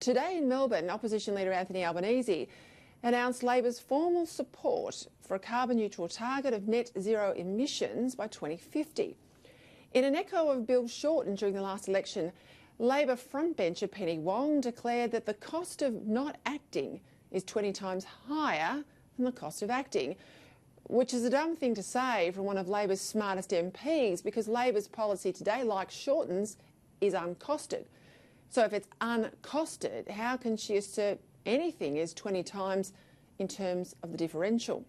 Today in Melbourne, opposition leader Anthony Albanese announced Labor's formal support for a carbon neutral target of net zero emissions by 2050. In an echo of Bill Shorten during the last election, Labor frontbencher Penny Wong declared that the cost of not acting is 20 times higher than the cost of acting, which is a dumb thing to say from one of Labor's smartest MPs, because Labor's policy today, like Shorten's, is uncosted. So if it's uncosted, how can she assert anything is 20 times in terms of the differential?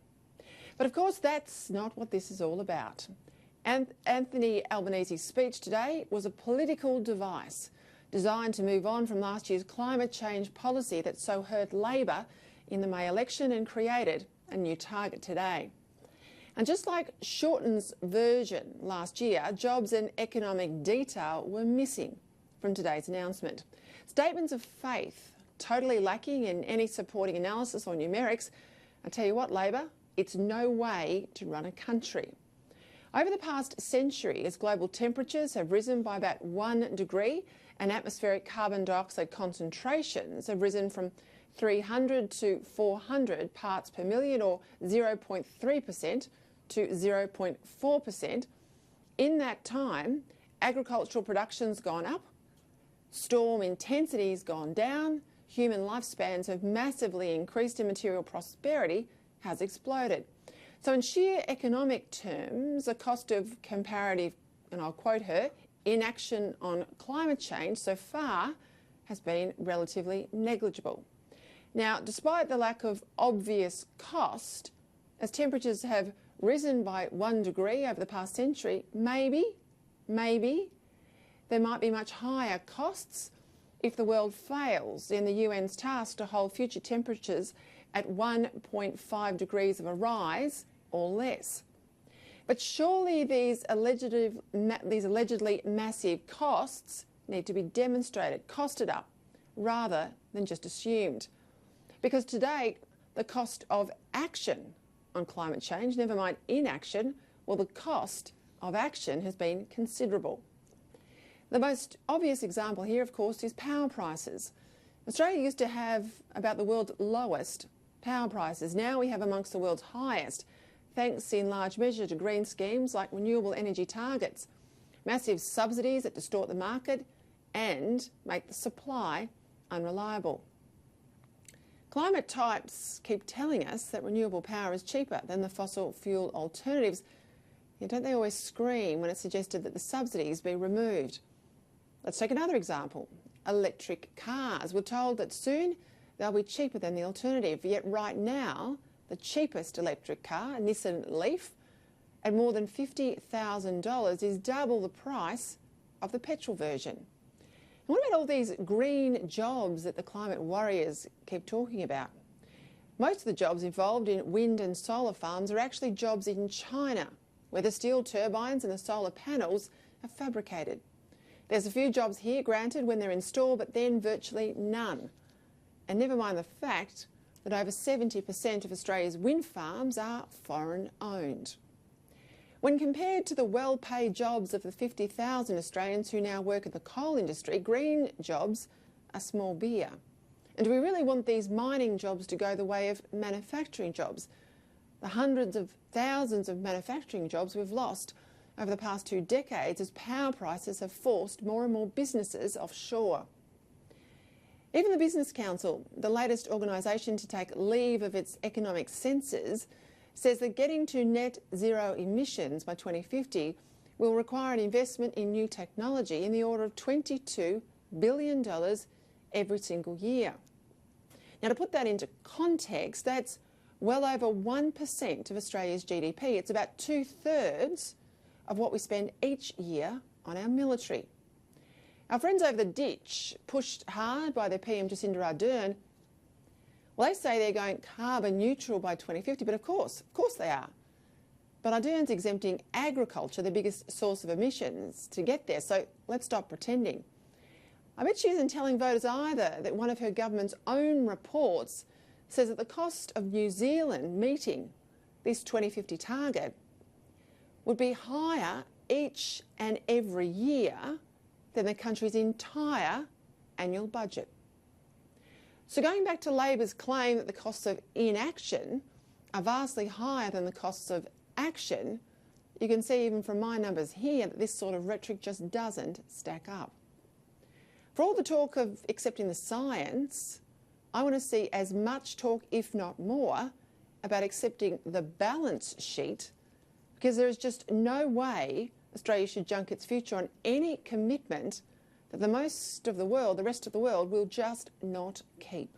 But of course, that's not what this is all about. And Anthony Albanese's speech today was a political device designed to move on from last year's climate change policy that so hurt Labor in the May election and created a new target today. And just like Shorten's version last year, jobs and economic detail were missing from today's announcement. Statements of faith totally lacking in any supporting analysis or numerics. I tell you what, Labor, it's no way to run a country. Over the past century, as global temperatures have risen by about 1 degree and atmospheric carbon dioxide concentrations have risen from 300 to 400 parts per million, or 0.3% to 0.4%, in that time, agricultural production's gone up, storm intensity's gone down, human lifespans have massively increased and material prosperity has exploded. So in sheer economic terms, the cost of comparative, and I'll quote her, inaction on climate change so far has been relatively negligible. Now, despite the lack of obvious cost, as temperatures have risen by 1 degree over the past century, maybe there might be much higher costs if the world fails in the UN's task to hold future temperatures at 1.5 degrees of a rise or less. But surely these allegedly massive costs need to be demonstrated, costed up, rather than just assumed. Because to date, the cost of action on climate change, never mind inaction, well, the cost of action has been considerable. The most obvious example here, of course, is power prices. Australia used to have about the world's lowest power prices. Now we have amongst the world's highest, thanks in large measure to green schemes like renewable energy targets, massive subsidies that distort the market and make the supply unreliable. Climate types keep telling us that renewable power is cheaper than the fossil fuel alternatives. Yet don't they always scream when it's suggested that the subsidies be removed? Let's take another example. Electric cars. We're told that soon they'll be cheaper than the alternative. Yet right now, the cheapest electric car, a Nissan Leaf, at more than $50,000 is double the price of the petrol version. And what about all these green jobs that the climate warriors keep talking about? Most of the jobs involved in wind and solar farms are actually jobs in China, where the steel turbines and the solar panels are fabricated. There's a few jobs here, granted, when they're installed, but then virtually none. And never mind the fact that over 70% of Australia's wind farms are foreign-owned. When compared to the well-paid jobs of the 50,000 Australians who now work in the coal industry, green jobs are small beer. And do we really want these mining jobs to go the way of manufacturing jobs? The hundreds of thousands of manufacturing jobs we've lost over the past 2 decades as power prices have forced more and more businesses offshore. Even the Business Council, the latest organisation to take leave of its economic senses, says that getting to net zero emissions by 2050 will require an investment in new technology in the order of $22 billion every single year. Now, to put that into context, that's well over 1% of Australia's GDP. It's about 2/3 of what we spend each year on our military. Our friends over the ditch, pushed hard by their PM Jacinda Ardern, well, they say they're going carbon neutral by 2050, but of course they are. But Ardern's exempting agriculture, the biggest source of emissions, to get there, so let's stop pretending. I bet she isn't telling voters either that one of her government's own reports says that the cost of New Zealand meeting this 2050 target would be higher each and every year than the country's entire annual budget. So going back to Labor's claim that the costs of inaction are vastly higher than the costs of action, you can see even from my numbers here that this sort of rhetoric just doesn't stack up. For all the talk of accepting the science, I want to see as much talk, if not more, about accepting the balance sheet, because there is just no way Australia should junk its future on any commitment that the rest of the world will just not keep.